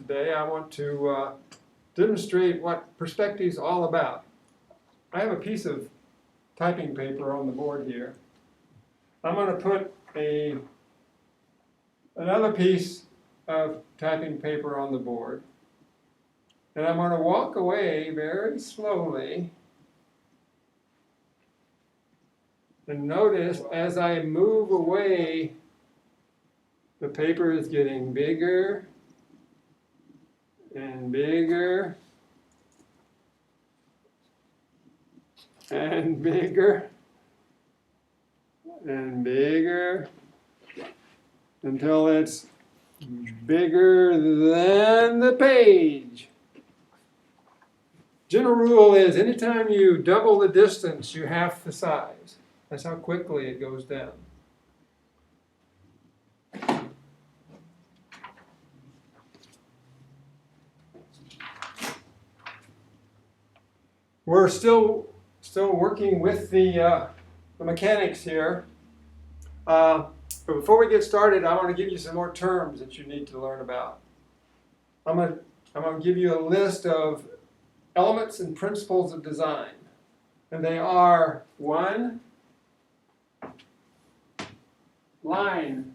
today. I want to demonstrate what perspective is all about. I have a piece of typing paper on the board here. I'm going to put another piece of typing paper on the board. And I'm going to walk away very slowly. And notice as I move away, the paper is getting bigger and bigger and bigger and bigger until it's bigger than the page. General rule is anytime you double the distance, you half the size. That's how quickly it goes down. We're still working with the mechanics here. But before we get started, I want to give you some more terms that you need to learn about. I'm going to give you a list of elements and principles of design. And they are: 1, line.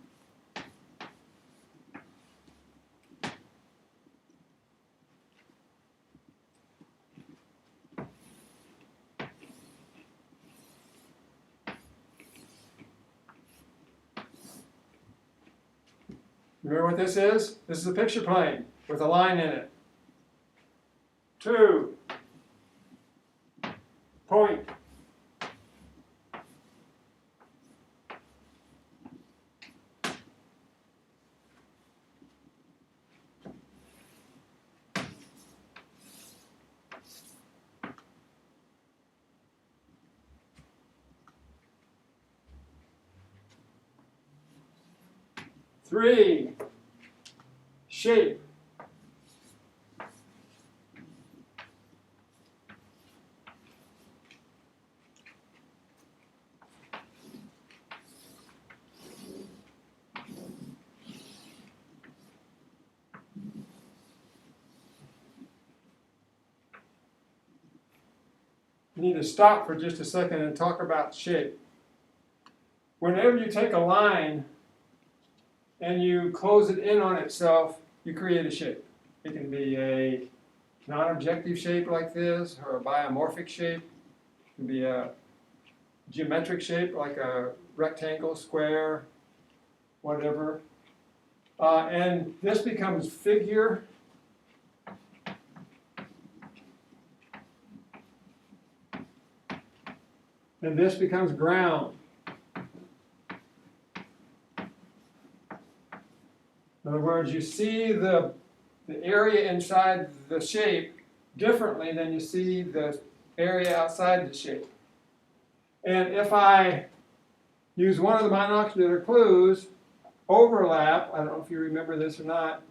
2, remember what this is? This is a picture plane with a line in it. 2, point. 3, shape. 'You need to stop for just a second and talk about shape. Whenever you take a line and you close it in on itself, you create a shape. It can be a non-objective shape like this, or a biomorphic shape. It can be a geometric shape like a rectangle, square, whatever. And this becomes figure. And this becomes ground. In other words, you see the area inside the shape differently than you see the area outside the shape. And if I use one of the binocular clues, overlap, I don't know if you remember this or not,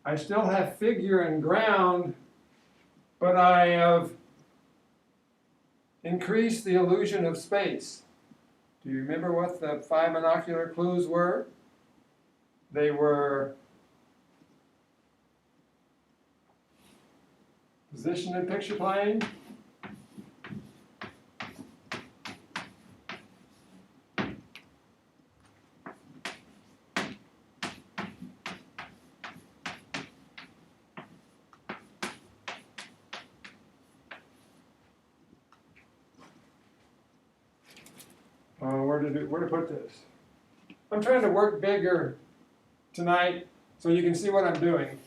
I still have figure and ground, but I have increased the illusion of space. Do you remember what the 5 binocular clues were? They were position in picture plane, where to put this? I'm trying to work bigger tonight so you can see what I'm doing.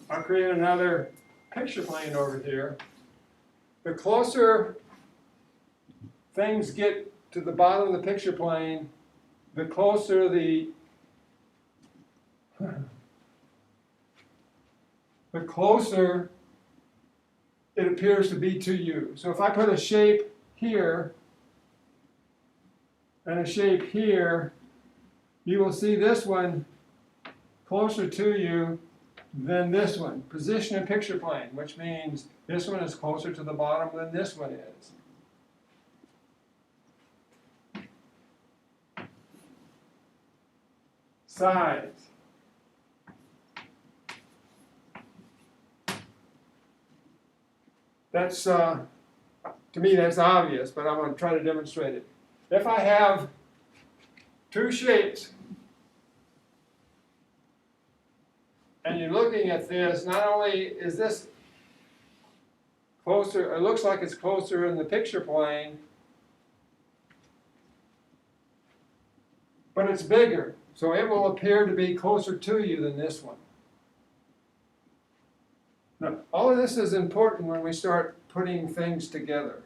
I'll create another picture plane over here. The closer things get to the bottom of the picture plane, the closer the closer it appears to be to you. So if I put a shape here and a shape here, you will see this one closer to you than this one. Position in picture plane, which means this one is closer to the bottom than this one is. size. That's, to me, that's obvious, but I'm going to try to demonstrate it. If I have two shapes, and you're looking at this, not only is this closer, it looks like it's closer in the picture plane, but it's bigger, so it will appear to be closer to you than this one. Now, all of this is important when we start putting things together.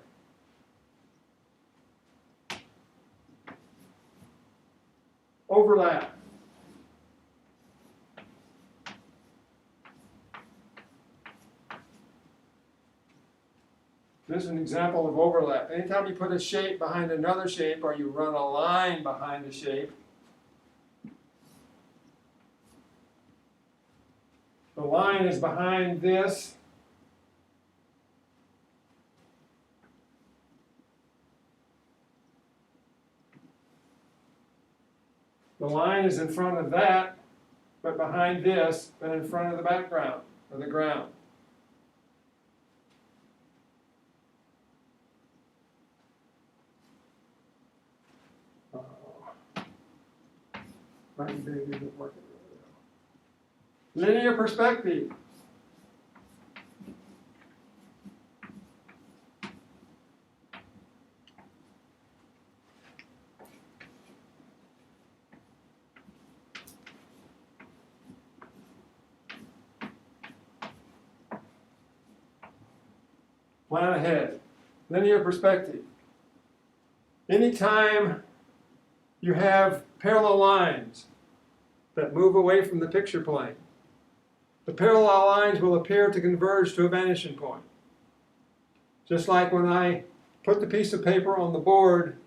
Overlap. This is an example of overlap. Anytime you put a shape behind another shape, or you run a line behind a shape, the line is behind this. The line is in front of that, but behind this, but in front of the background, or the ground. Right, baby, isn't working really well. Linear perspective. Plan ahead. Linear perspective. Anytime you have parallel lines that move away from the picture plane, the parallel lines will appear to converge to a vanishing point. Just like when I put the piece of paper on the board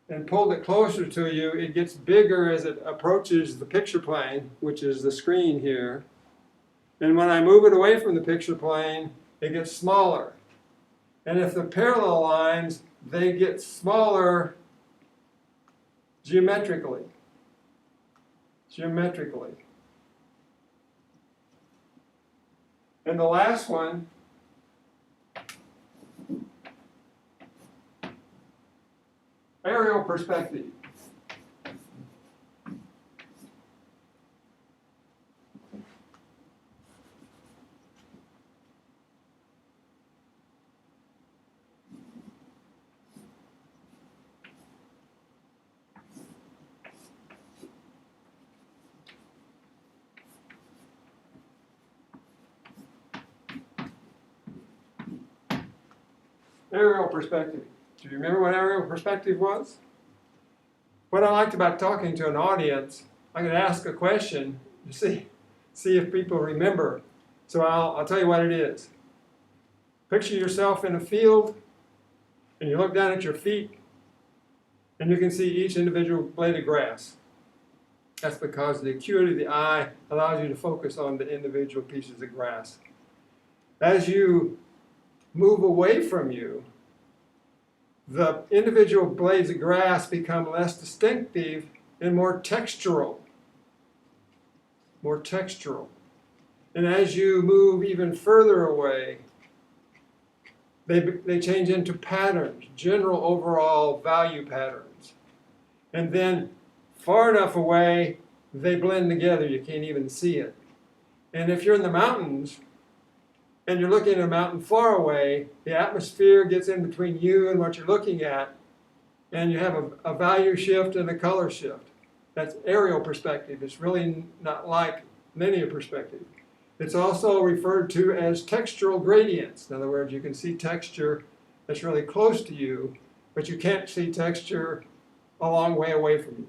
and pulled it closer to you, it gets bigger as it approaches the picture plane, which is the screen here. And when I move it away from the picture plane, it gets smaller. And if the parallel lines, they get smaller geometrically. And the last one, aerial perspective. Aerial perspective. Do you remember what aerial perspective was? What I liked about talking to an audience, I could ask a question to see if people remember. So I'll tell you what it is. Picture yourself in a field, and you look down at your feet, and you can see each individual blade of grass. That's because the acuity of the eye allows you to focus on the individual pieces of grass. As you move away from you, the individual blades of grass become less distinctive and more textural. And as you move even further away, they change into patterns, general overall value patterns. And then far enough away, they blend together, you can't even see it. And if you're in the mountains, and you're looking at a mountain far away, the atmosphere gets in between you and what you're looking at, and you have a value shift and a color shift. That's aerial perspective. It's really not like linear perspective. It's also referred to as textural gradients. In other words, you can see texture that's really close to you, but you can't see texture a long way away from you.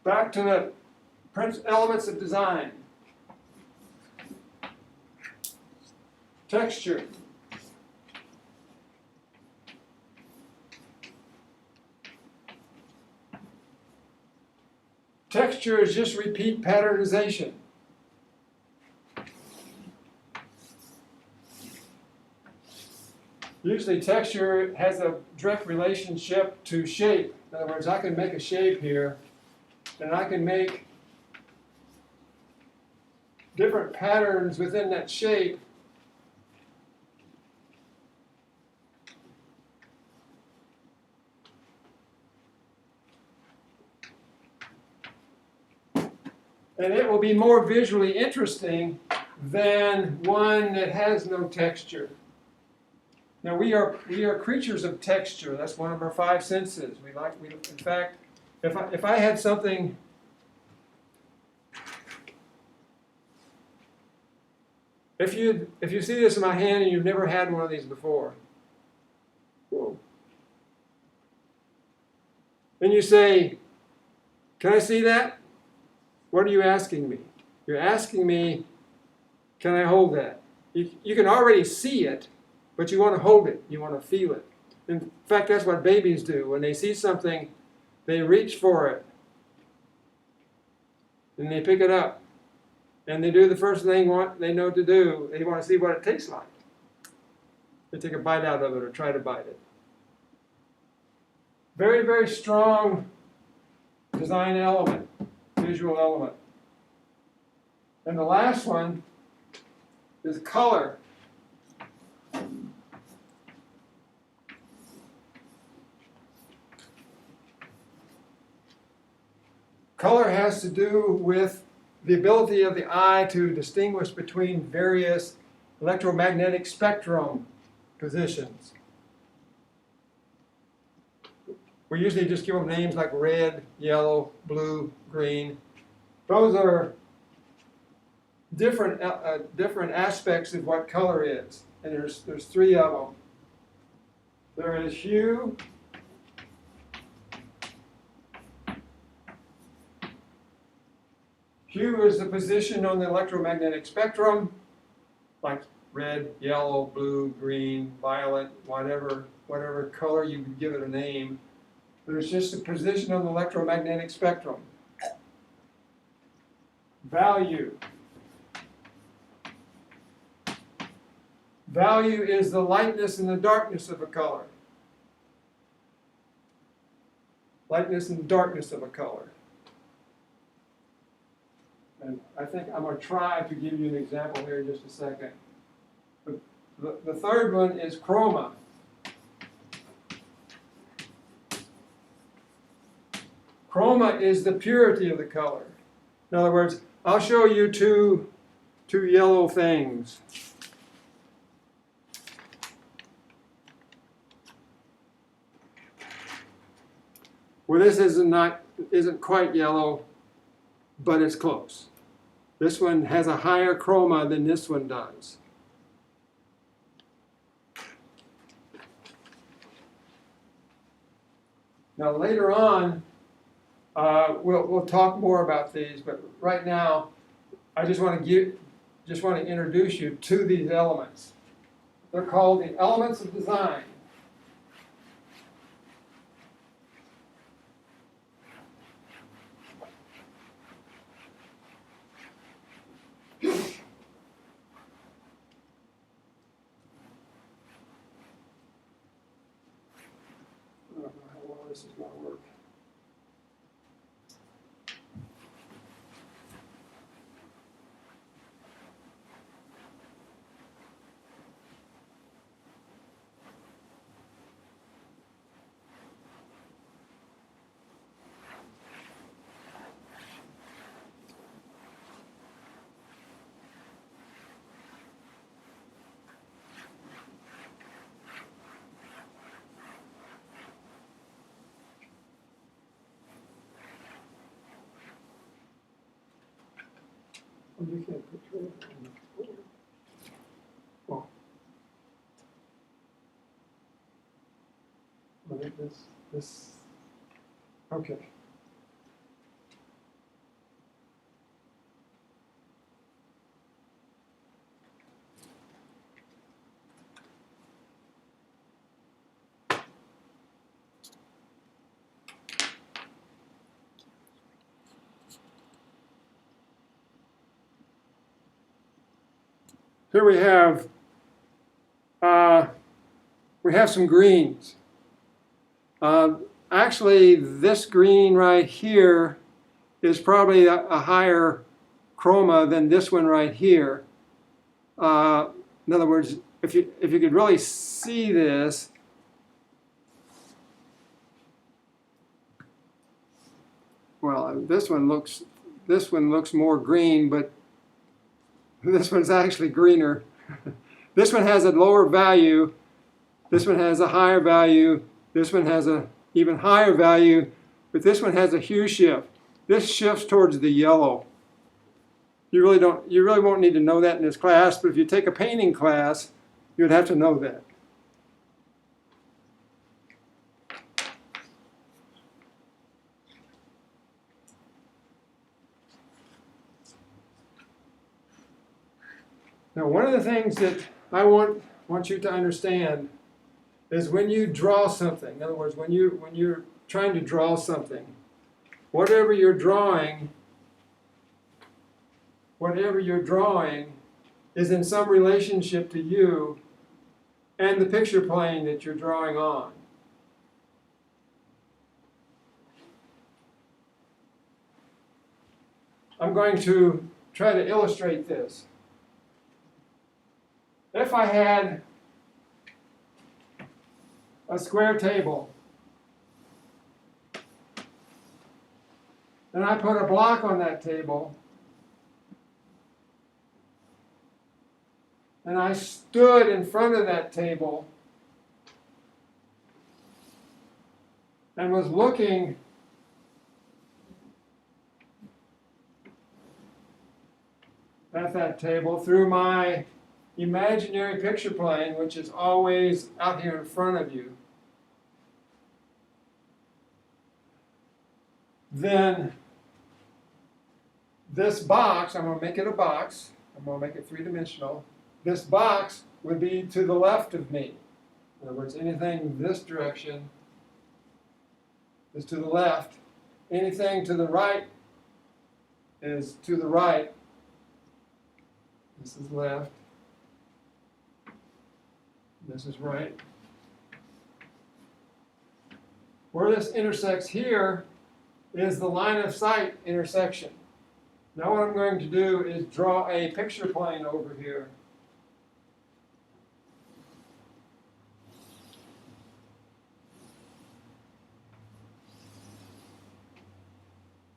Back to the elements of design. Texture. Texture is just repeat patternization. Usually texture has a direct relationship to shape. In other words, I can make a shape here, and I can make different patterns within that shape. And it will be more visually interesting than one that has no texture. Now we are creatures of texture. That's one of our five senses. In fact, if I had something, if you see this in my hand and you've never had one of these before, whoa, and you say, "Can I see that?" What are you asking me? You're asking me, "Can I hold that?" You can already see it, but you want to hold it. You want to feel it. In fact, that's what babies do. When they see something, they reach for it. And they pick it up. And they do the first thing they know to do. They want to see what it tastes like. They take a bite out of it or try to bite it. Very, very strong design element, visual element. And the last one is color. Color has to do with the ability of the eye to distinguish between various electromagnetic spectrum positions. We usually just give them names like red, yellow, blue, green. Those are different aspects of what color is, and there's three of them. There is hue. Hue is the position on the electromagnetic spectrum, like red, yellow, blue, green, violet, whatever color you could give it a name. There's just a position on the electromagnetic spectrum. Value. Value is the lightness and the darkness of a color. Lightness and darkness of a color. And I think I'm going to try to give you an example here in just a second. The third one is chroma. Chroma is the purity of the color. In other words, I'll show you two yellow things. Well, this isn't quite yellow, but it's close. This one has a higher chroma than this one does. Now later on, we'll talk more about these, but right now, I just want to introduce you to these elements. They're called the elements of design. I don't know how well this is going to work. You can't put red on the board. Oh. Look at this. Okay. here we have some greens. Actually, this green right here is probably a higher chroma than this one right here. In other words, if you could really see this, well, this one looks more green, but this one's actually greener. This one has a lower value. This one has a higher value. This one has an even higher value, but this one has a hue shift. This shifts towards the yellow. You really won't need to know that in this class, but if you take a painting class, you would have to know that. Now, one of the things that I want you to understand is when you draw something, in other words, when you're trying to draw something, whatever you're drawing is in some relationship to you and the picture plane that you're drawing on. I'm going to try to illustrate this. If I had a square table and I put a block on that table and I stood in front of that table and was looking at that table through my imaginary picture plane, which is always out here in front of you, then this box, I'm going to make it a box, I'm going to make it three-dimensional, this box would be to the left of me. In other words, anything this direction is to the left, anything to the right is to the right, this is left, this is right. Where this intersects here is the line of sight intersection. Now what I'm going to do is draw a picture plane over here.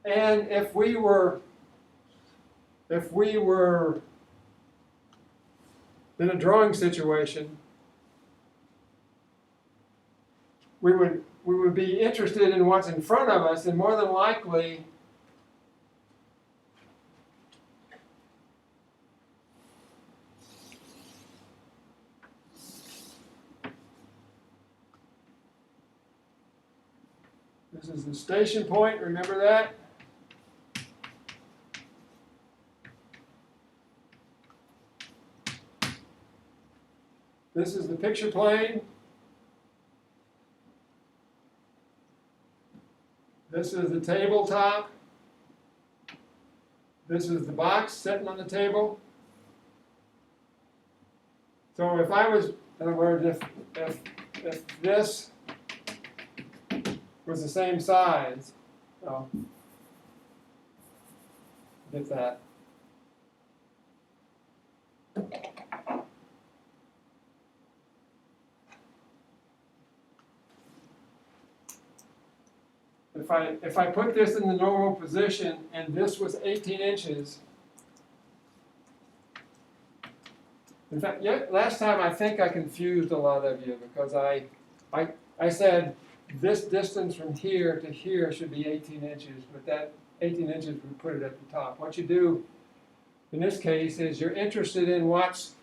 And if we were in a drawing situation, we would be interested in what's in front of us, and more than likely this is the station point, remember that? This is the picture plane. This is the tabletop. This is the box sitting on the table. So if I was, in other words, if this was the same size, oh, get that. If I put this in the normal position and this was 18 inches, in fact, last time I think I confused a lot of you because I said this distance from here to here should be 18 inches, but that 18 inches we put it at the top. What you do in this case is you're interested in what's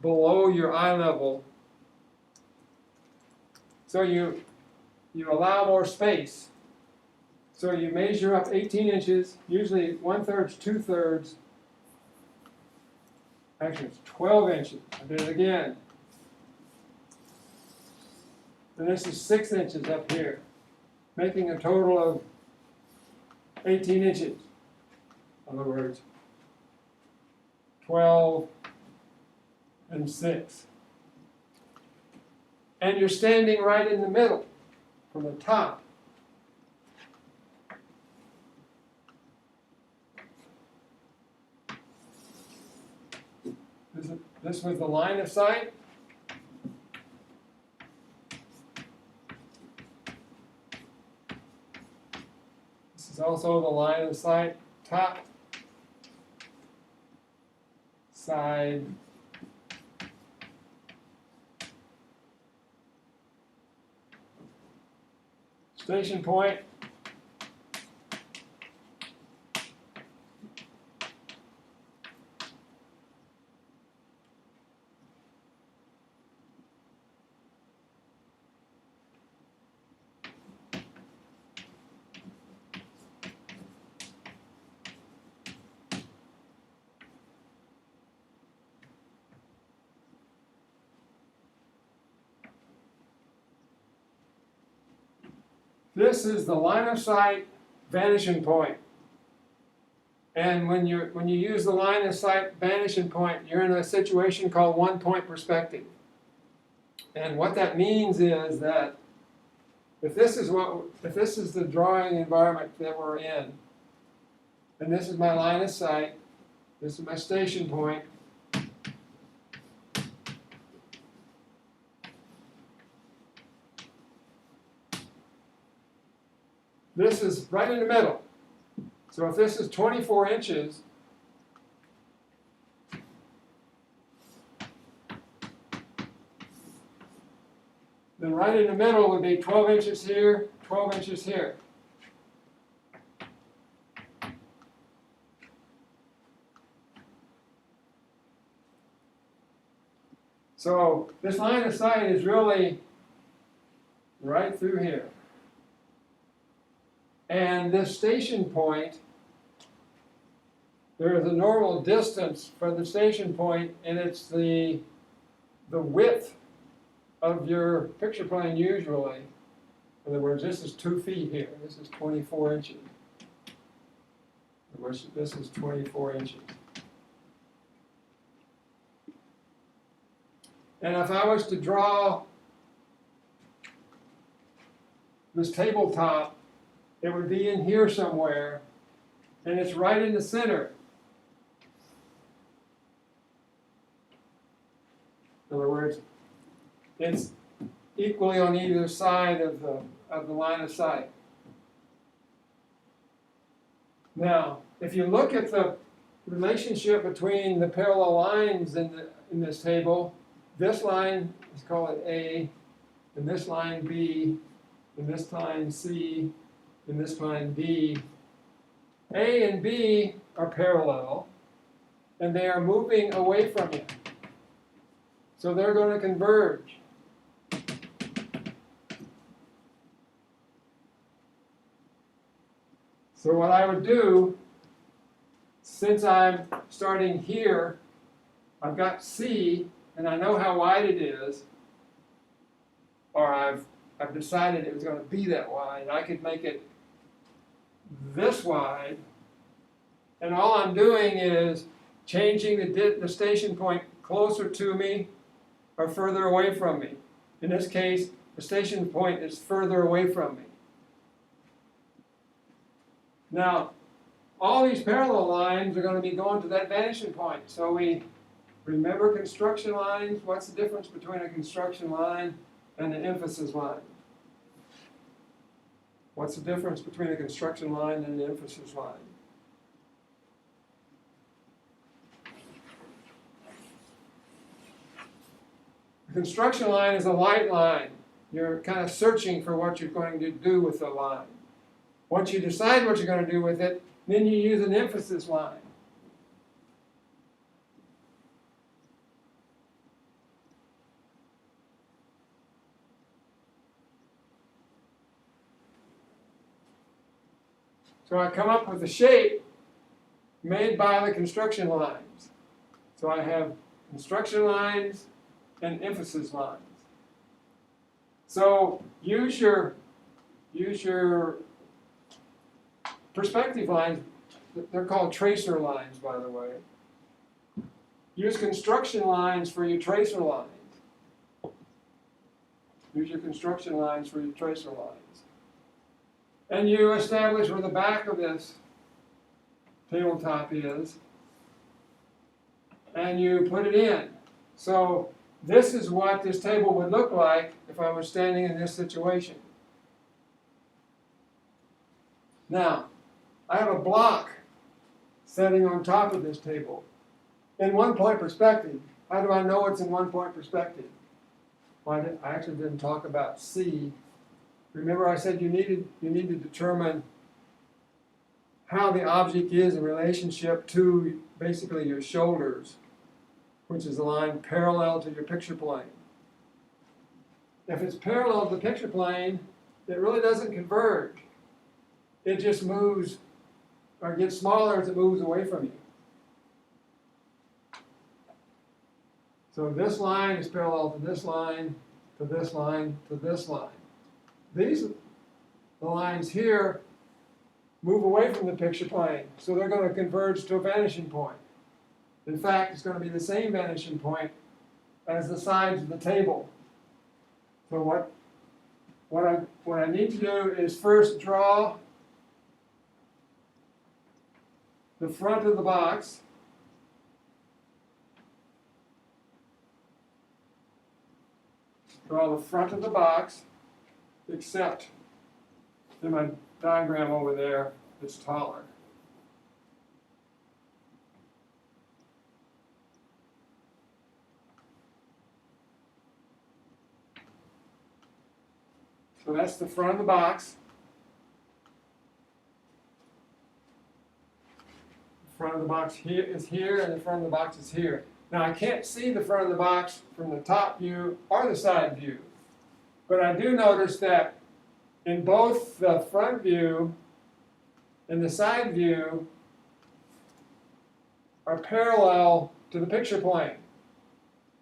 below your eye level, so you allow more space. So you measure up 18 inches, usually 1/3, 2/3. Actually, it's 12 inches. I did it again. And this is 6 inches up here, making a total of 18 inches. In other words, 12 and 6. And you're standing right in the middle from the top. This was the line of sight. This is also the line of sight, top, side, station point. This is the line of sight vanishing point. And when you use the line of sight vanishing point, you're in a situation called one-point perspective. And what that means is that if this is the drawing environment that we're in, and this is my line of sight, this is my station point, this is right in the middle. So if this is 24 inches, then right in the middle would be 12 inches here, 12 inches here. So this line of sight is really right through here. And this station point, there is a normal distance from the station point, and it's the width of your picture plane usually. In other words, this is 2 feet here. This is 24 inches. In other words, this is 24 inches. And if I was to draw this tabletop, it would be in here somewhere, and it's right in the center. In other words, it's equally on either side of the line of sight. Now, if you look at the relationship between the parallel lines in this table, this line, let's call it A, and this line B, and this line C, and this line D. A and B are parallel, and they are moving away from you. So they're going to converge. So what I would do, since I'm starting here, I've got C, and I know how wide it is, or I've decided it was going to be that wide. I could make it this wide, and all I'm doing is changing the station point closer to me or further away from me. In this case, the station point is further away from me. Now, all these parallel lines are going to be going to that vanishing point. So we remember construction lines. What's the difference between a construction line and an emphasis line? What's the difference between a construction line and an emphasis line? A construction line is a light line. You're kind of searching for what you're going to do with the line. Once you decide what you're going to do with it, then you use an emphasis line. So I come up with a shape made by the construction lines. So I have construction lines and emphasis lines. So use your perspective lines. They're called tracer lines, by the way. use construction lines for your tracer lines. Use your construction lines for your tracer lines. And you establish where the back of this tabletop is, and you put it in. So this is what this table would look like if I was standing in this situation. Now, I have a block sitting on top of this table. In one-point perspective. How do I know it's in one-point perspective? Well, I actually didn't talk about C. Remember I said you need to determine how the object is in relationship to basically your shoulders, which is a line parallel to your picture plane. If it's parallel to the picture plane, it really doesn't converge. It just moves or gets smaller as it moves away from you. So this line is parallel to this line, to this line, to this line. The lines here move away from the picture plane, so they're going to converge to a vanishing point. In fact, it's going to be the same vanishing point as the sides of the table. So what I need to do is first draw the front of the box. Draw the front of the box, except in my diagram over there, it's taller. So that's the front of the box. The front of the box here is here, and the front of the box is here. Now I can't see the front of the box from the top view or the side view, but I do notice that in both the front view and the side view are parallel to the picture plane.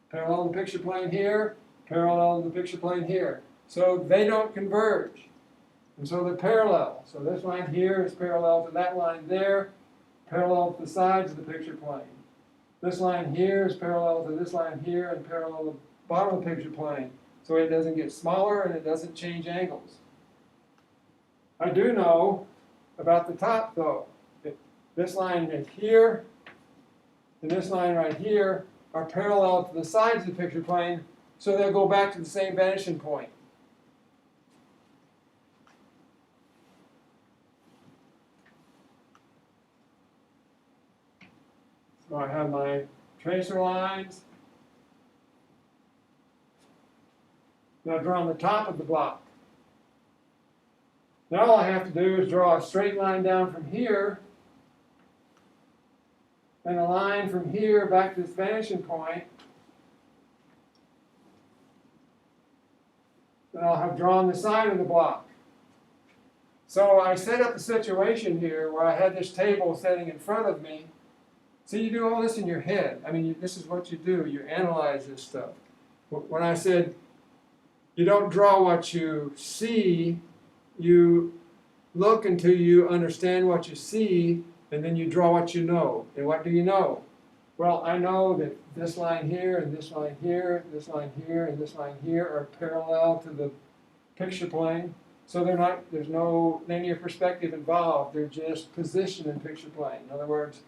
Parallel to the picture plane here, parallel to the picture plane here. So they don't converge. And so they're parallel. So this line here is parallel to that line there, parallel to the sides of the picture plane. This line here is parallel to this line here and parallel to the bottom of the picture plane. So it doesn't get smaller and it doesn't change angles. I do know about the top though. This line right here and this line right here are parallel to the sides of the picture plane, so they'll go back to the same vanishing point. So I have my tracer lines. Now draw on the top of the block. Now all I have to do is draw a straight line down from here and a line from here back to this vanishing point. Then I'll have drawn the side of the block. So I set up a situation here where I had this table sitting in front of me. So you do all this in your head. I mean, this is what you do. You analyze this stuff. When I said you don't draw what you see, you look until you understand what you see, and then you draw what you know. And what do you know? Well, I know that this line here, and this line here, this line here, and this line here are parallel to the picture plane. So there's no linear perspective involved. They're just positioned in picture plane. In other words,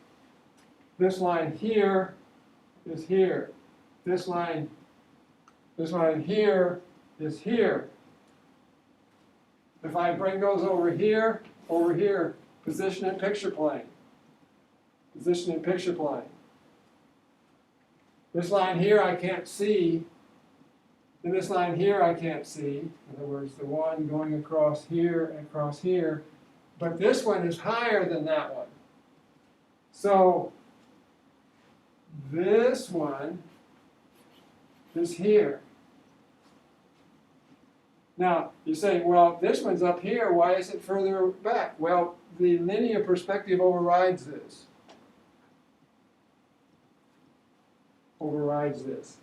this line here is here. This line here is here. If I bring those over here, position in picture plane. Position in picture plane. This line here I can't see, and this line here I can't see. In other words, the one going across here and across here. But this one is higher than that one. So this one is here. Now, you say, well, this one's up here. Why is it further back? Well, the linear perspective overrides this. Overrides this.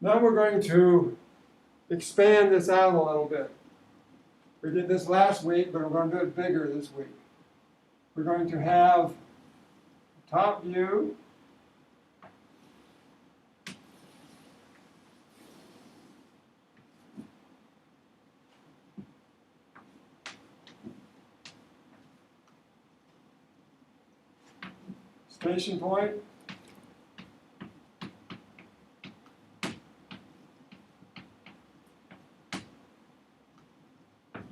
Now we're going to expand this out a little bit. We did this last week, but we're going to do it bigger this week. We're going to have a top view, station point,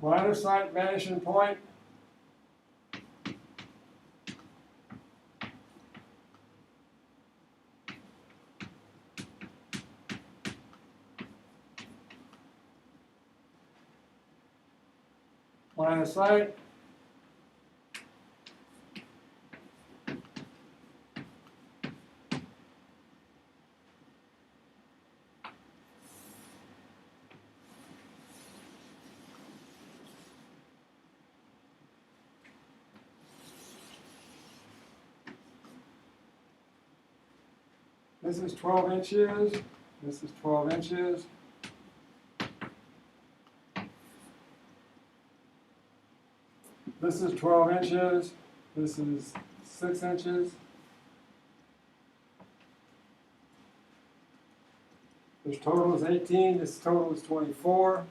line of sight vanishing point, line of sight, this is 12 inches, this is 12 inches. This is 12 inches, this is 6 inches. This total is 18, this total is 24.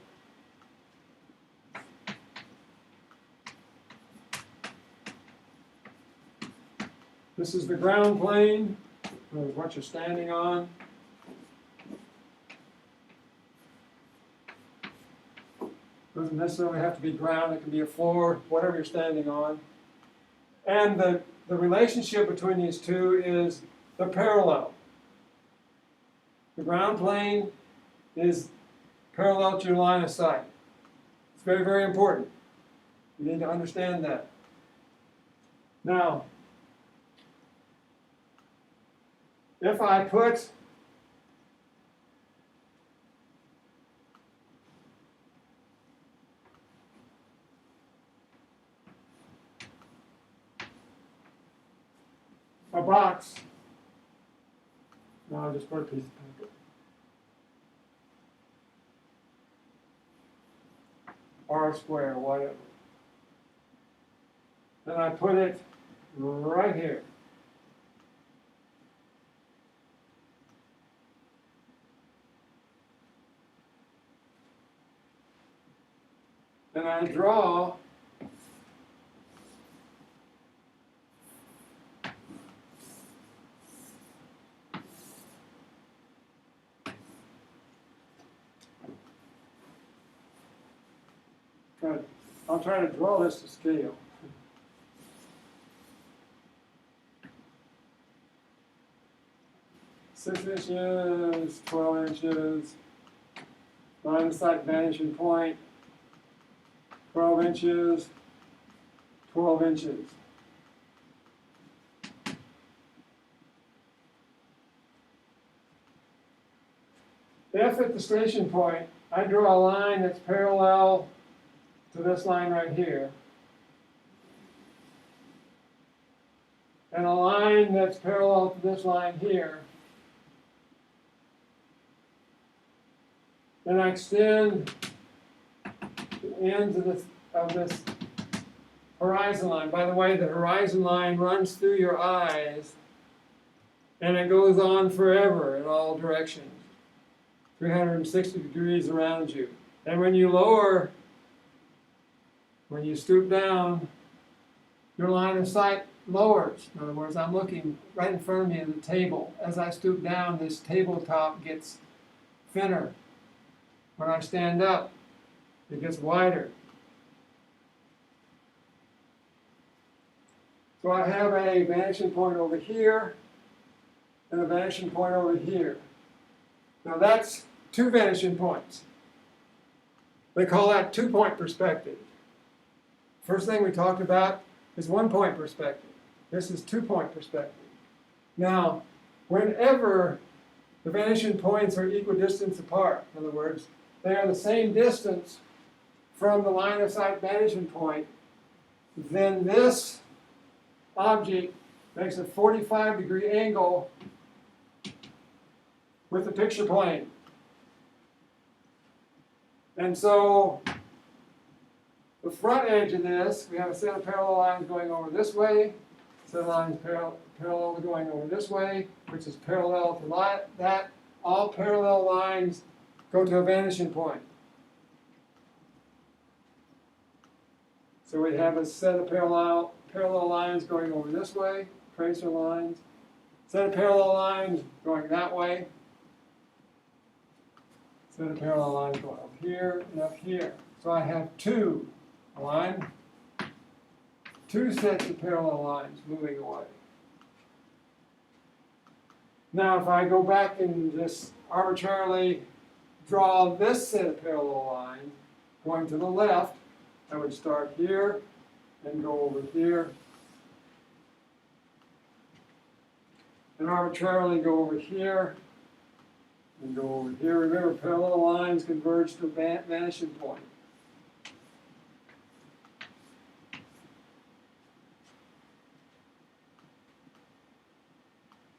This is the ground plane, what you're standing on. Doesn't necessarily have to be ground, it can be a floor, whatever you're standing on. And the relationship between these two is the parallel. The ground plane is parallel to your line of sight. It's very, very important. You need to understand that. Now, if I put a box, no, I'll just put a piece of paper, R square, whatever. Then I put it right here. And I draw I'll try to draw this to scale. Six inches, 12 inches, line of sight vanishing point, 12 inches, 12 inches. If at the station point I draw a line that's parallel to this line right here, and a line that's parallel to this line here, then I extend the ends of this horizon line. By the way, the horizon line runs through your eyes, and it goes on forever in all directions, 360 degrees around you. And when you lower, when you stoop down, your line of sight lowers. In other words, I'm looking right in front of me at the table. As I stoop down, this tabletop gets thinner. When I stand up, it gets wider. So I have a vanishing point over here and a vanishing point over here. Now that's two vanishing points. They call that two-point perspective. First thing we talked about is one-point perspective. This is two-point perspective. Now, whenever the vanishing points are equidistant apart, in other words, they are the same distance from the line of sight vanishing point, then this object makes a 45-degree angle with the picture plane. And so the front edge of this, we have a set of parallel lines going over this way, set of lines parallel going over this way, which is parallel to that. All parallel lines go to a vanishing point. So we have a set of parallel lines going over this way, tracer lines. Set of parallel lines going that way. Set of parallel lines going up here and up here. So I have two sets of parallel lines moving away. Now if I go back and just arbitrarily draw this set of parallel lines going to the left, I would start here and go over here and arbitrarily go over here and go over here. Remember, parallel lines converge to a vanishing point.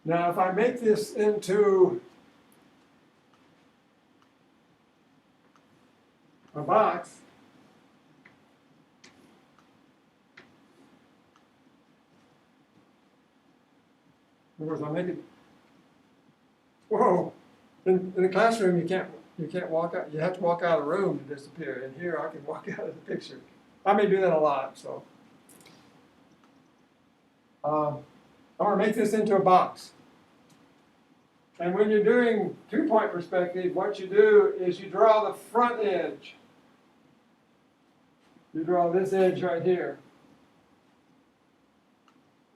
Now, if I make this into a box, in other words, I'll make it. Whoa! In the classroom, you can't walk out. You have to walk out of the room to disappear. And here, I can walk out of the picture. I may do that a lot. So, I want to make this into a box. And when you're doing two-point perspective, what you do is you draw the front edge. You draw this edge right here.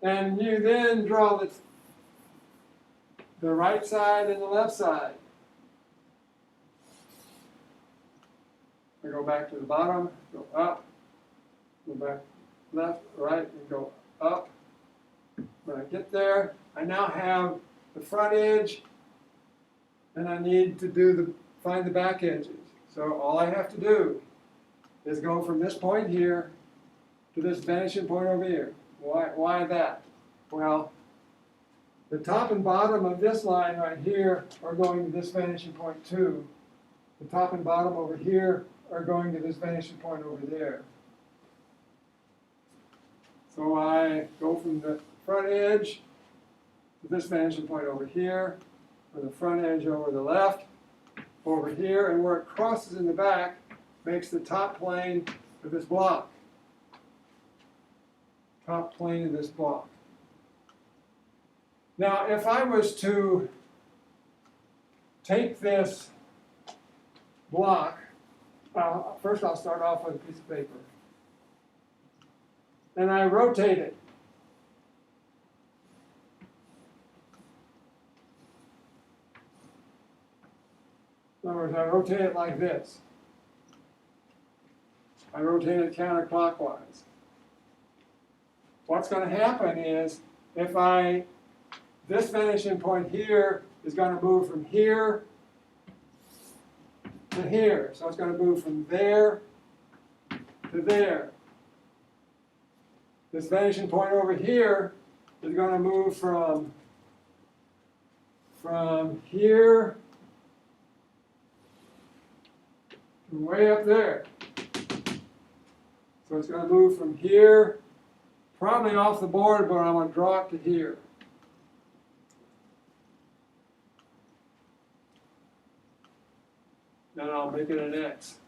And you then draw the right side and the left side. I go back to the bottom, go up, go back left, right, and go up. When I get there, I now have the front edge, and I need to find the back edges. So all I have to do is go from this point here to this vanishing point over here. Why that? Well, the top and bottom of this line right here are going to this vanishing point too. The top and bottom over here are going to this vanishing point over there. So I go from the front edge to this vanishing point over here, or the front edge over the left, over here, and where it crosses in the back makes the top plane of this block. Top plane of this block. Now, if I was to take this block, first I'll start off with a piece of paper, and I rotate it. In other words, I rotate it like this. I rotate it counterclockwise. What's going to happen is, this vanishing point here is going to move from here to here. So it's going to move from there to there. This vanishing point over here is going to move from here to way up there. So it's going to move from here, probably off the board, but I'm going to draw it to here. Then I'll make it an X.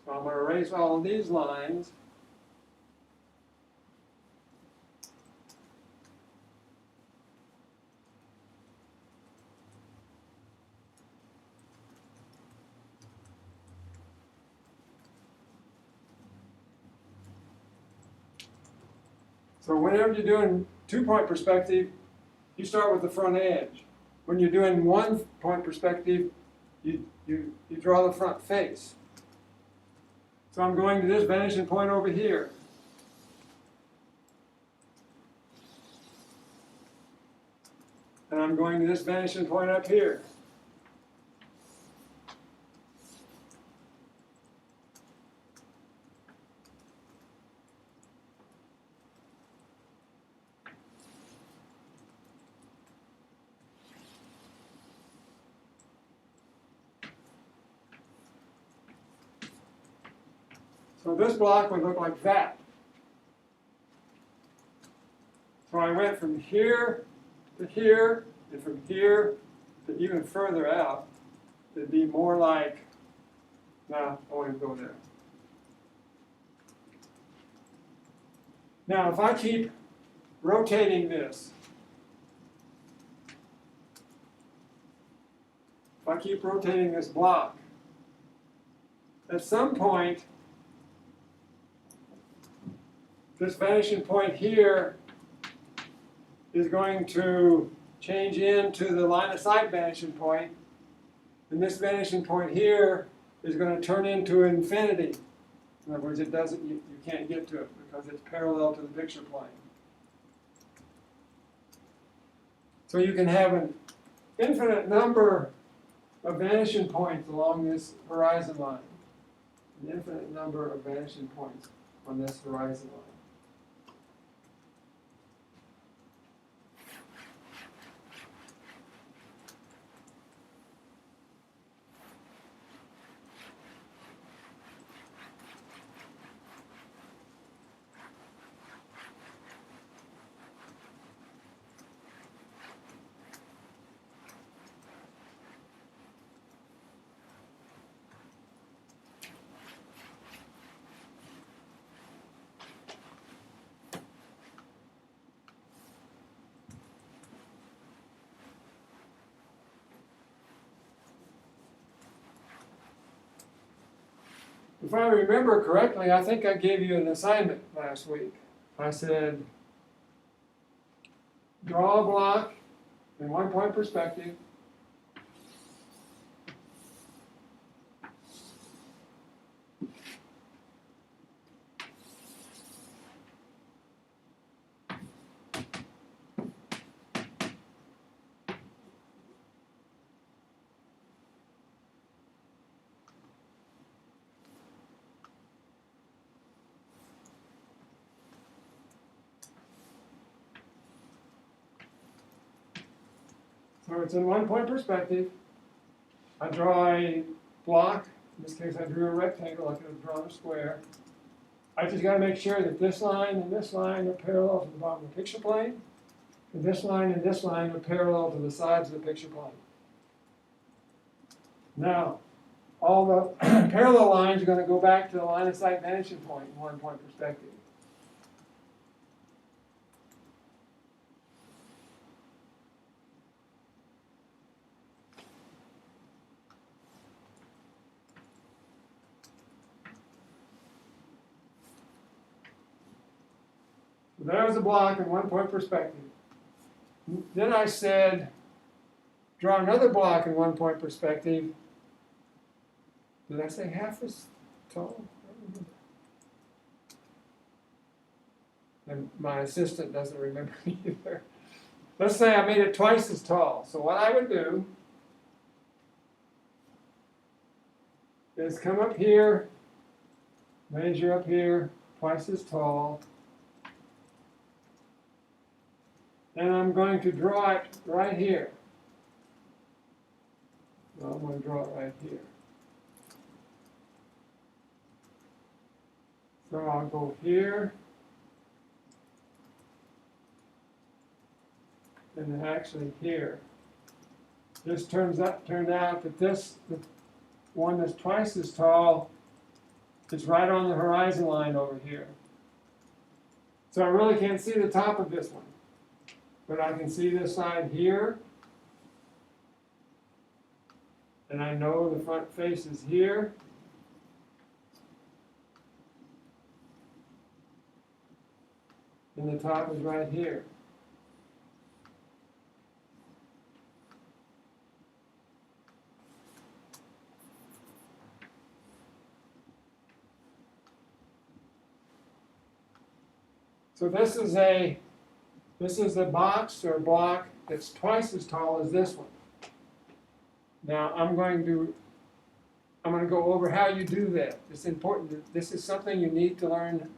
So I'm going to erase all of these lines. So whenever you're doing two-point perspective, you start with the front edge. When you're doing one-point perspective, you draw the front face. So I'm going to this vanishing point over here. And I'm going to this vanishing point up here. So this block would look like that. So I went from here to here, and from here to even further out. It'd be more like, no, I won't even go there. Now, if I keep rotating this, if I keep rotating this block, at some point, this vanishing point here is going to change into the line of sight vanishing point, and this vanishing point here is going to turn into infinity. In other words, it doesn't, you can't get to it because it's parallel to the picture plane. So you can have an infinite number of vanishing points along this horizon line. An infinite number of vanishing points on this horizon line. If I remember correctly, I think I gave you an assignment last week. I said, draw a block in one-point perspective. So it's in one-point perspective. I draw a block. In this case, I drew a rectangle. I could have drawn a square. I just got to make sure that this line and this line are parallel to the bottom of the picture plane, and this line are parallel to the sides of the picture plane. Now, all the parallel lines are going to go back to the line of sight vanishing point in one-point perspective. So there's a block in one-point perspective. Then I said, draw another block in one-point perspective. Did I say half as tall? And my assistant doesn't remember either. Let's say I made it twice as tall. So what I would do is come up here, measure up here, twice as tall. And I'm going to draw it right here. Well, I'm going to draw it right here. So I'll go here. And then actually here. This turned out that this, the one that's twice as tall, is right on the horizon line over here. So I really can't see the top of this one. But I can see this side here. And I know the front face is here. And the top is right here. So this is a box or a block that's twice as tall as this one. Now I'm going to go over how you do that. It's important. This is something you need to learn.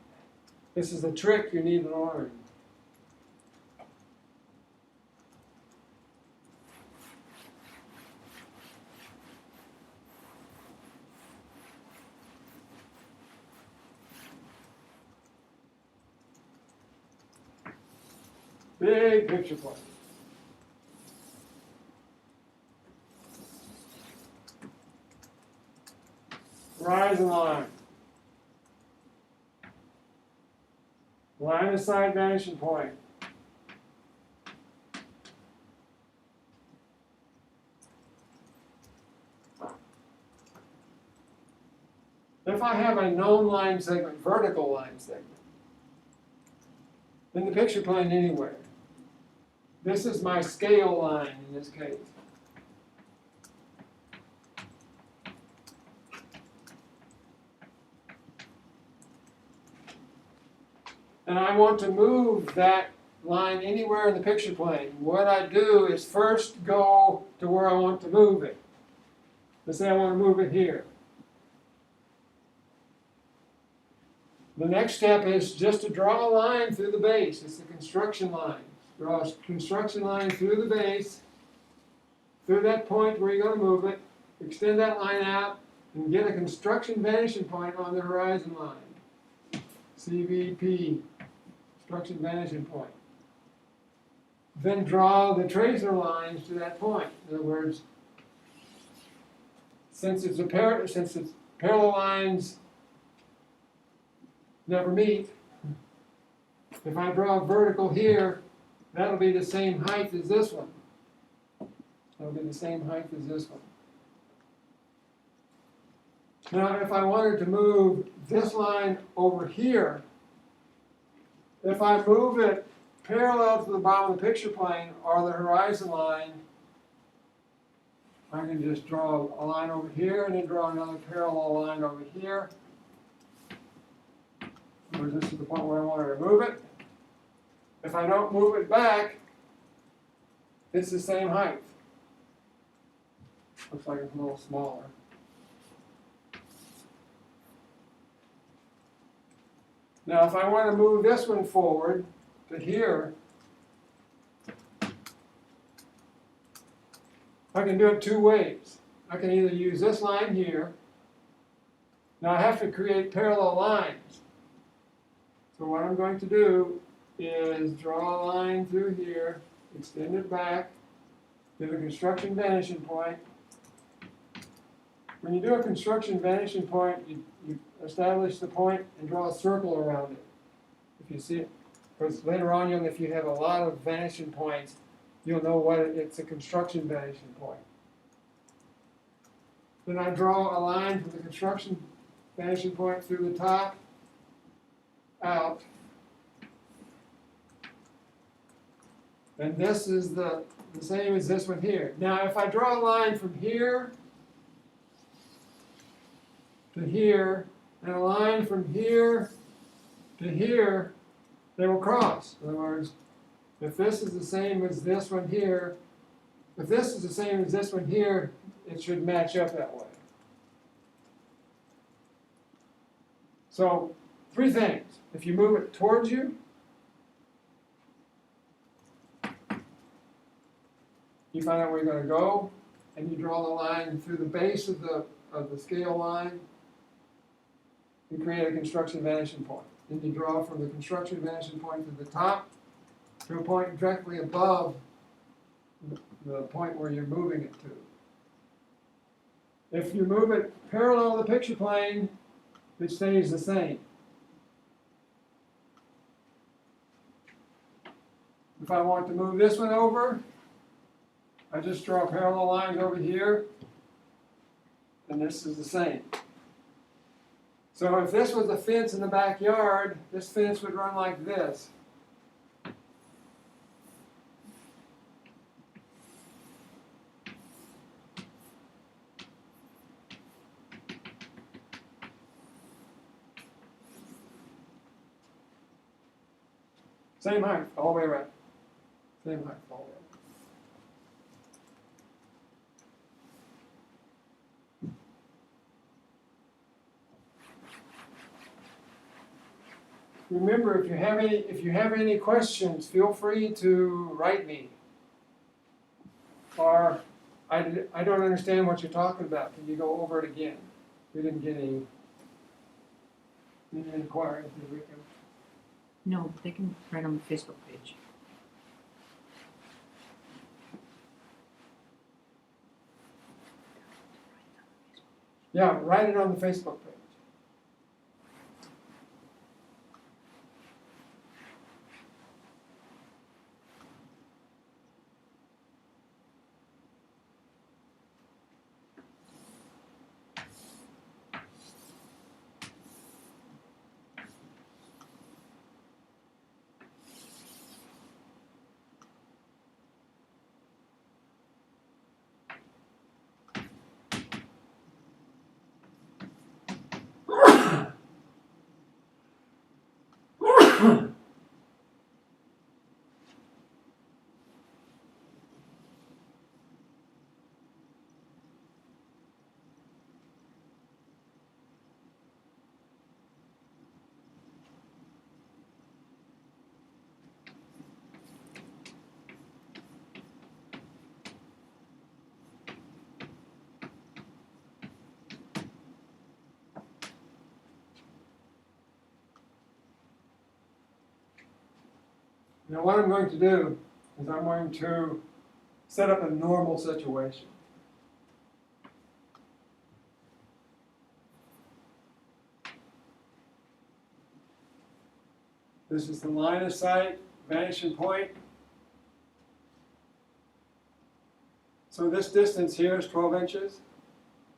This is a trick you need to learn. Big picture plane. Horizon line. Line of sight vanishing point. If I have a known line segment, vertical line segment, in the picture plane anywhere, this is my scale line in this case. And I want to move that line anywhere in the picture plane. What I do is first go to where I want to move it. Let's say I want to move it here. The next step is just to draw a line through the base. It's the construction line. Draw a construction line through the base, through that point where you're going to move it, extend that line out, and get a construction vanishing point on the horizon line. CVP, construction vanishing point. Then draw the tracer lines to that point. In other words, since it's parallel lines never meet, if I draw a vertical here, that'll be the same height as this one. That'll be the same height as this one. Now, if I wanted to move this line over here, if I move it parallel to the bottom of the picture plane or the horizon line, I can just draw a line over here and then draw another parallel line over here. Or this is the point where I want to move it. If I don't move it back, it's the same height. Looks like it's a little smaller. Now, if I want to move this one forward to here, I can do it two ways. I can either use this line here. Now, I have to create parallel lines. So what I'm going to do is draw a line through here, extend it back, get a construction vanishing point. When you do a construction vanishing point, you establish the point and draw a circle around it. If you see it, because later on, if you have a lot of vanishing points, you'll know what it's a construction vanishing point. Then I draw a line from the construction vanishing point through the top, out. And this is the same as this one here. Now, if I draw a line from here to here, and a line from here to here, they will cross. In other words, if this is the same as this one here, if this is the same as this one here, it should match up that way. So, three things. If you move it towards you, you find out where you're going to go, and you draw the line through the base of the scale line, and create a construction vanishing point. Then you draw from the construction vanishing point to the top to a point directly above the point where you're moving it to. If you move it parallel to the picture plane, it stays the same. If I want to move this one over, I just draw parallel lines over here, and this is the same. So if this was a fence in the backyard, this fence would run like this. Same height all the way around. Same height all the way around. Remember, if you have any questions, feel free to write me. Or I don't understand what you're talking about. Can you go over it again? We didn't get any inquiries. No, they can write on the Facebook page. Yeah, write it on the Facebook page. Now what I'm going to do is I'm going to set up a normal situation. This is the line of sight, vanishing point. So this distance here is 12 inches.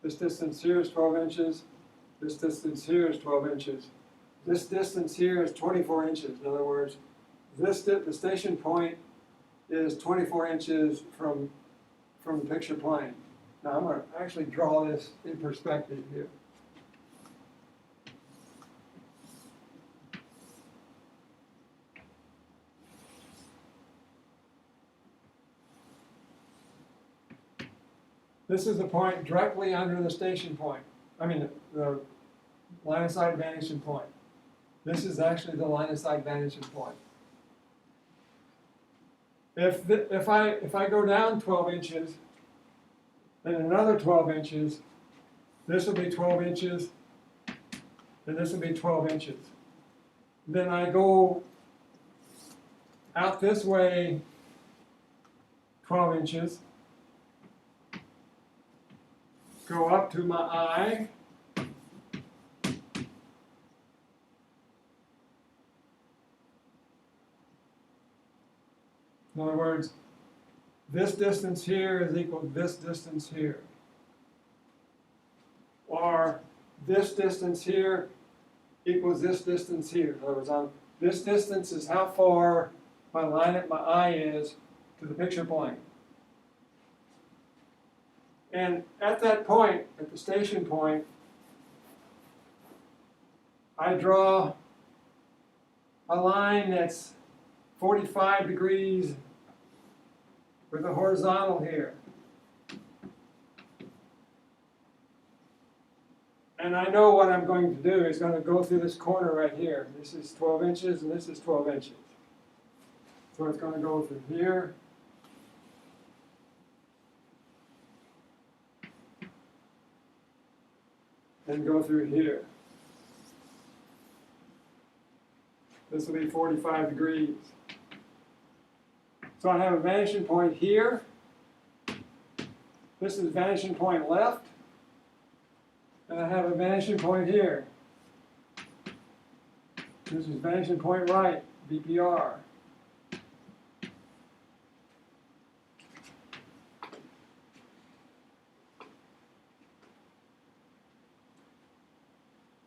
This distance here is 12 inches. This distance here is 12 inches. This distance here is 24 inches. In other words, the station point is 24 inches from the picture plane. Now I'm going to actually draw this in perspective here. This is the point directly under the station point. I mean the line of sight vanishing point. This is actually the line of sight vanishing point. If I go down 12 inches, then another 12 inches, this will be 12 inches, and this will be 12 inches. Then I go out this way 12 inches, go up to my eye, in other words, this distance here is equal to this distance here. Or this distance here equals this distance here. In other words, this distance is how far my line at my eye is to the picture plane. And at that point, at the station point, I draw a line that's 45 degrees with a horizontal here. And I know what I'm going to do is going to go through this corner right here. This is 12 inches and this is 12 inches. So it's going to go through here. And go through here. This will be 45 degrees. So I have a vanishing point here. This is vanishing point left. And I have a vanishing point here. This is vanishing point right, VPR.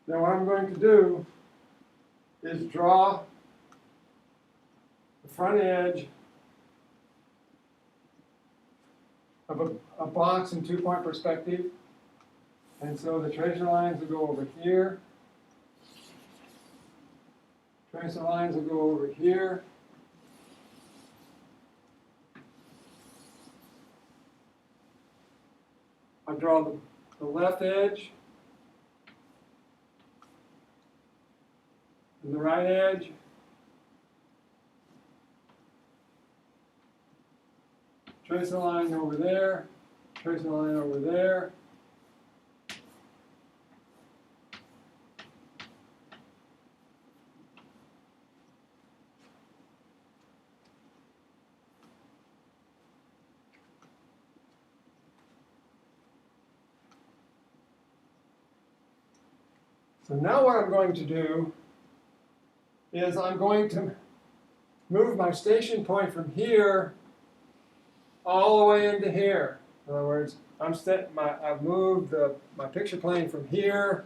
Now what I'm going to do is draw the front edge of a box in two-point perspective. And so the tracer lines will go over here. Tracer lines will go over here. I draw the left edge and the right edge. Trace a line over there, trace a line over there. So now what I'm going to do is I'm going to move my station point from here all the way into here. In other words, I've moved my picture plane from here,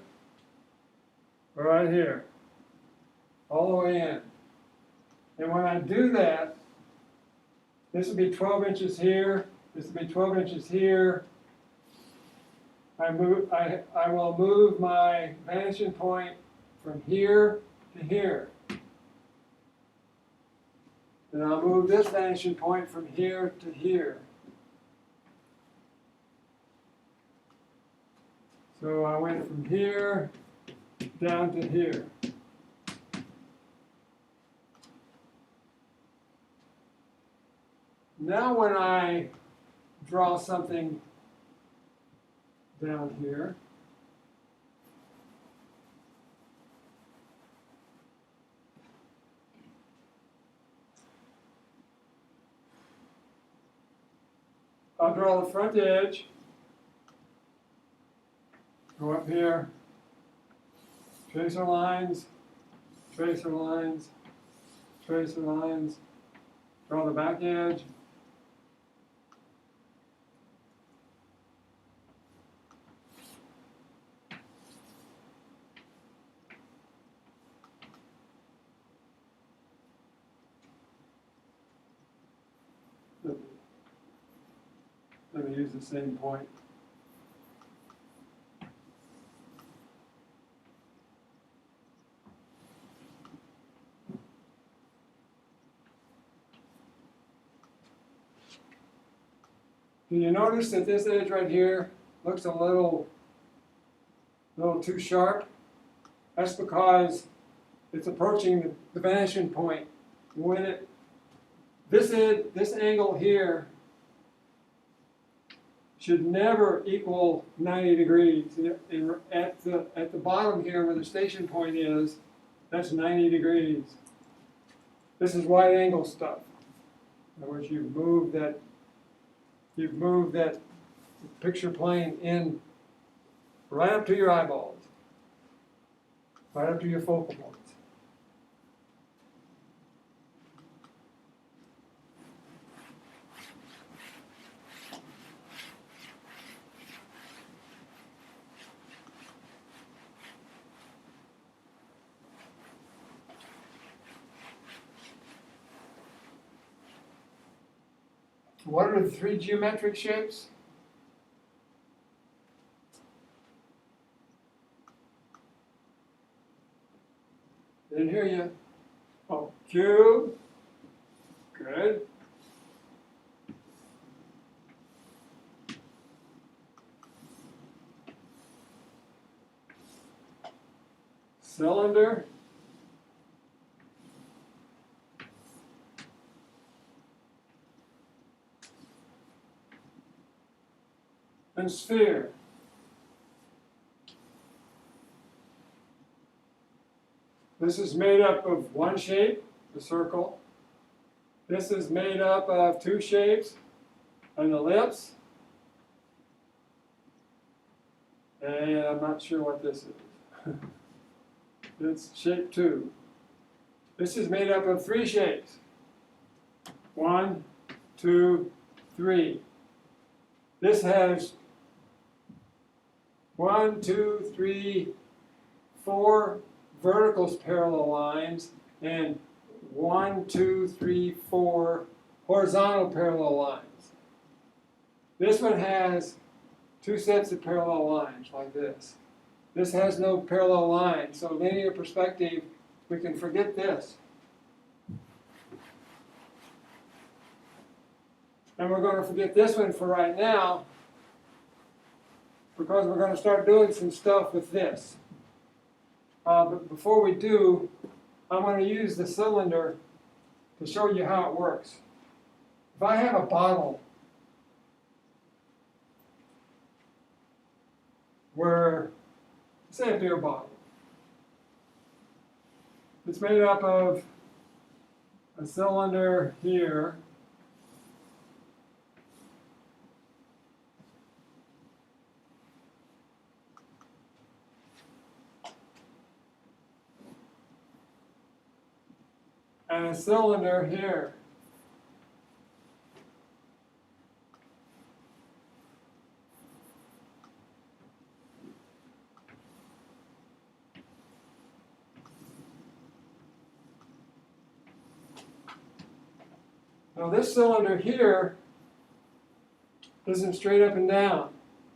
right here, all the way in. And when I do that, this will be 12 inches here, this will be 12 inches here. I will move my vanishing point from here to here. And I'll move this vanishing point from here to here. So I went from here down to here. Now when I draw something down here, I'll draw the front edge, go up here, tracer lines, tracer lines, tracer lines, draw the back edge, let me use the same point. Do you notice that this edge right here looks a little too sharp? That's because it's approaching the vanishing point. When this angle here should never equal 90 degrees. At the bottom here where the station point is, that's 90 degrees. This is right angle stuff. In other words, you've moved that picture plane in right up to your eyeballs, right up to your focal points. What are the three geometric shapes? Didn't hear you. Oh, cube. Good. Cylinder. And sphere. This is made up of one shape, the circle. This is made up of two shapes, an ellipse, and I'm not sure what this is. It's shape 2. This is made up of three shapes. 1, 2, 3. This has 1, 2, 3, 4 vertical parallel lines and 1, 2, 3, 4 horizontal parallel lines. This one has 2 sets of parallel lines like this. This has no parallel lines, so linear perspective, we can forget this. And we're going to forget this one for right now, because we're going to start doing some stuff with this. But before we do, I'm going to use the cylinder to show you how it works. If I have a bottle where, say a beer bottle, it's made up of a cylinder here, and a cylinder here. Now this cylinder here isn't straight up and down.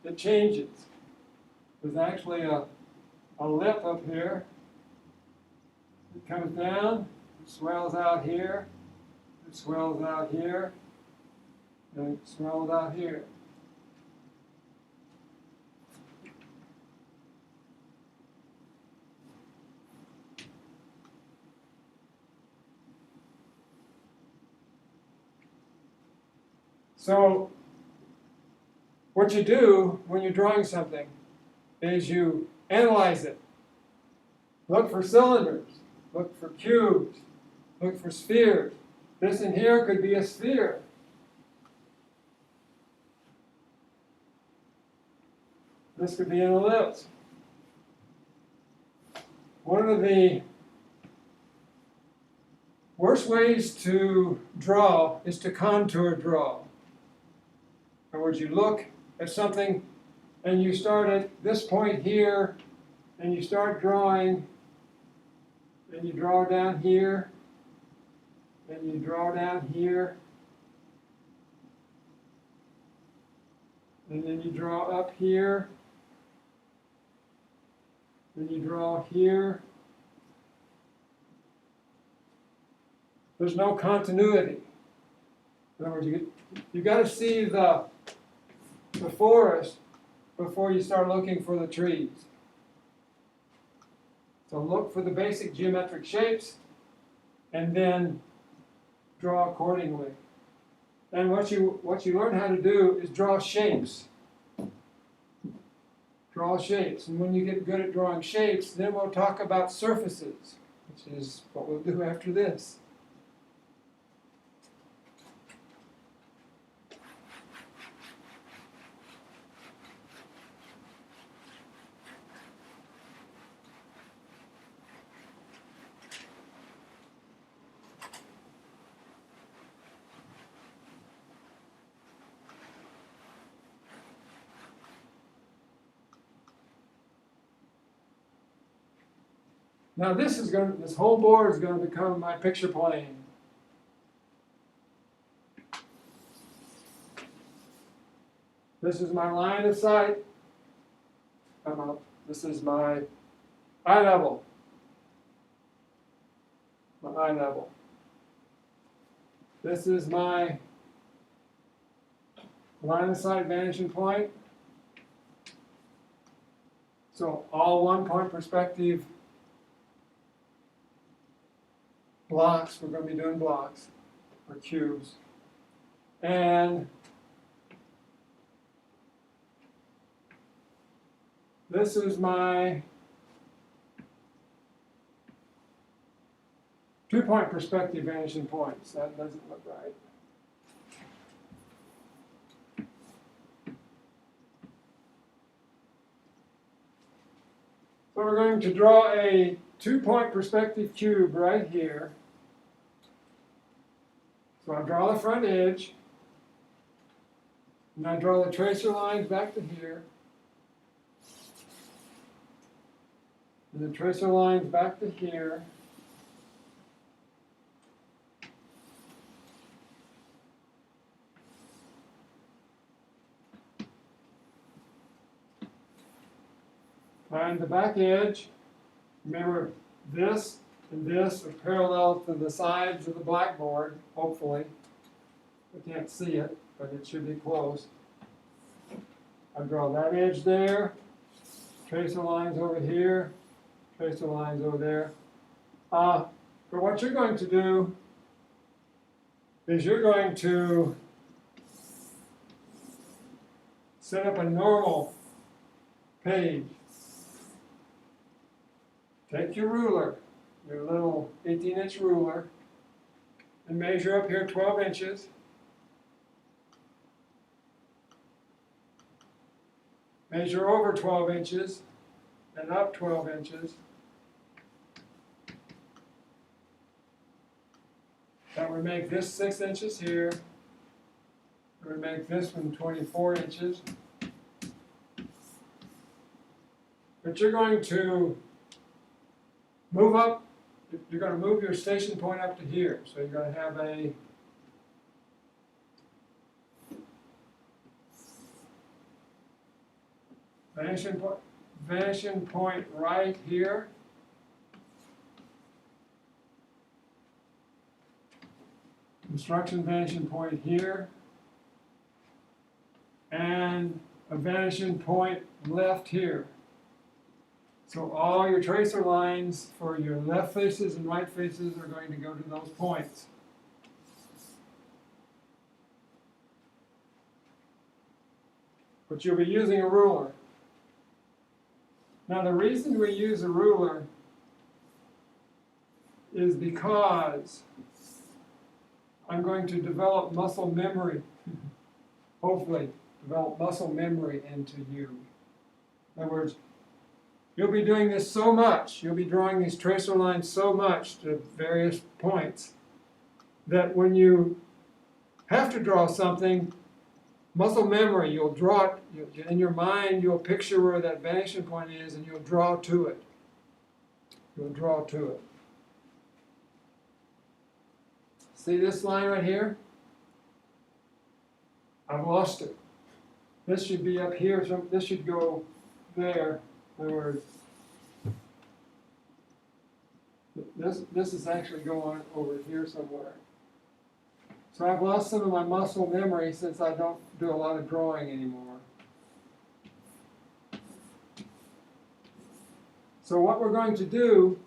It changes. There's actually a lip up here. It comes down, it swells out here, it swells out here, and it swells out here. So what you do when you're drawing something is you analyze it. Look for cylinders, look for cubes, look for spheres. This in here could be a sphere. This could be an ellipse. One of the worst ways to draw is to contour draw. In other words, you look at something and you start at this point here and you start drawing and you draw down here and you draw down here and then you draw up here and you draw here. There's no continuity. In other words, you got to see the forest before you start looking for the trees. So look for the basic geometric shapes and then draw accordingly. And what you learn how to do is draw shapes. Draw shapes. And when you get good at drawing shapes, then we'll talk about surfaces, which is what we'll do after this. Now this whole board is going to become my picture plane. This is my line of sight. This is my eye level. My eye level. This is my line of sight vanishing point. So all 1 point perspective blocks, we're going to be doing blocks, or cubes. And this is my 2 point perspective vanishing points. That doesn't look right. So we're going to draw a 2 point perspective cube right here. So I draw the front edge, and I draw the tracer lines back to here, and the tracer lines back to here. Find the back edge. Remember, this and this are parallel to the sides of the blackboard, hopefully. I can't see it, but it should be close. I draw that edge there, tracer lines over here, tracer lines over there. But what you're going to do is you're going to set up a normal page. Take your ruler, your little 18-inch ruler, and measure up here 12 inches. Measure over 12 inches and up 12 inches. That would make this 6 inches here. It would make this one 24 inches. But you're going to move up, you're going to move your station point up to here. So you're going to have a vanishing point right here. Construction vanishing point here. And a vanishing point left here. So all your tracer lines for your left faces and right faces are going to go to those points. But you'll be using a ruler. Now the reason we use a ruler is because I'm going to develop muscle memory, hopefully develop muscle memory into you. In other words, you'll be doing this so much, you'll be drawing these tracer lines so much to various points, that when you have to draw something, muscle memory, you'll draw it, in your mind you'll picture where that vanishing point is and you'll draw to it. You'll draw to it. See this line right here? I've lost it. This should be up here, so this should go there. In other words, this is actually going over here somewhere. So I've lost some of my muscle memory since I don't do a lot of drawing anymore. So what we're going to do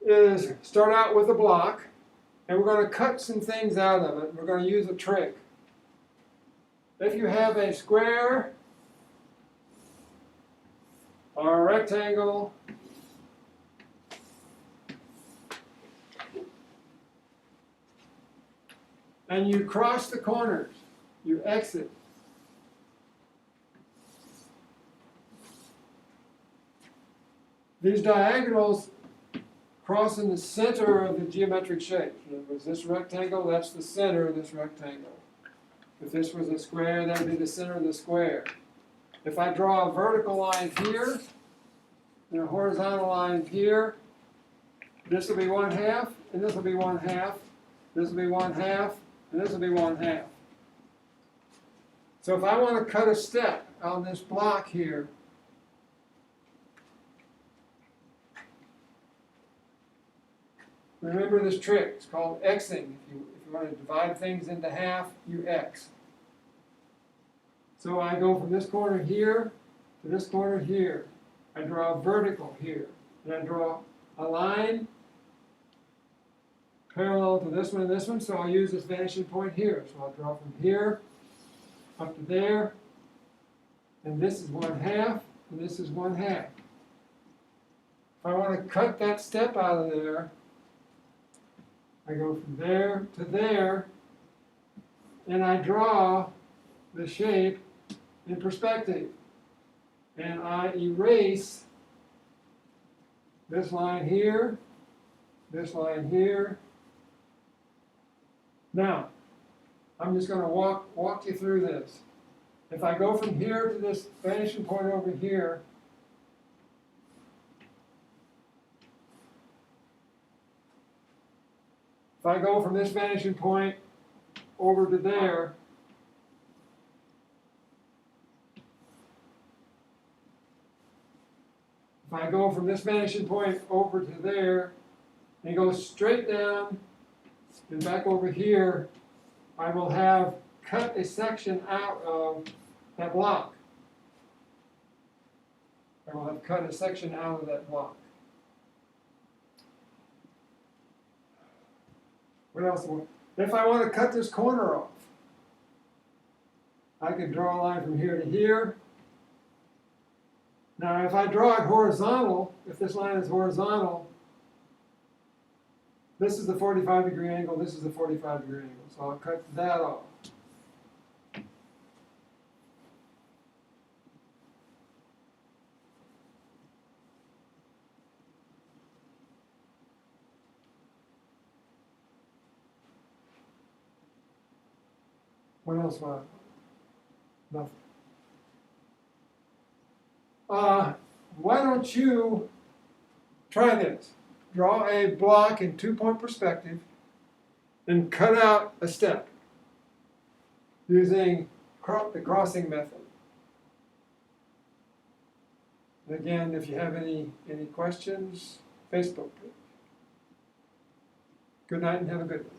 is start out with a block, and we're going to cut some things out of it. We're going to use a trick. If you have a square or a rectangle, and you cross the corners, you exit. These diagonals cross in the center of the geometric shape. In other words, this rectangle, that's the center of this rectangle. If this was a square, that would be the center of the square. If I draw a vertical line here, and a horizontal line here, this will be 1/2, and this will be 1/2, this will be 1/2, and this will be 1/2. So if I want to cut a step on this block here, remember this trick. It's called Xing. If you want to divide things into half, you X. So I go from this corner here to this corner here. I draw a vertical here. And I draw a line parallel to this one and this one, so I'll use this vanishing point here. So I'll draw from here up to there, and this is 1/2, and this is 1/2. If I want to cut that step out of there, I go from there to there, and I draw the shape in perspective. And I erase this line here, this line here. Now, I'm just going to walk you through this. If I go from here to this vanishing point over here, if I go from this vanishing point over to there, if I go from this vanishing point over to there, and go straight down and back over here, I will have cut a section out of that block. I will have cut a section out of that block. What else? If I want to cut this corner off, I can draw a line from here to here. Now, if I draw it horizontal, if this line is horizontal, this is the 45-degree angle, this is the 45-degree angle. So I'll cut that off. What else? Nothing. Why don't you try this? Draw a block in 2-point perspective and cut out a step using the crossing method. And again, if you have any questions, Facebook page. Good night and have a good one.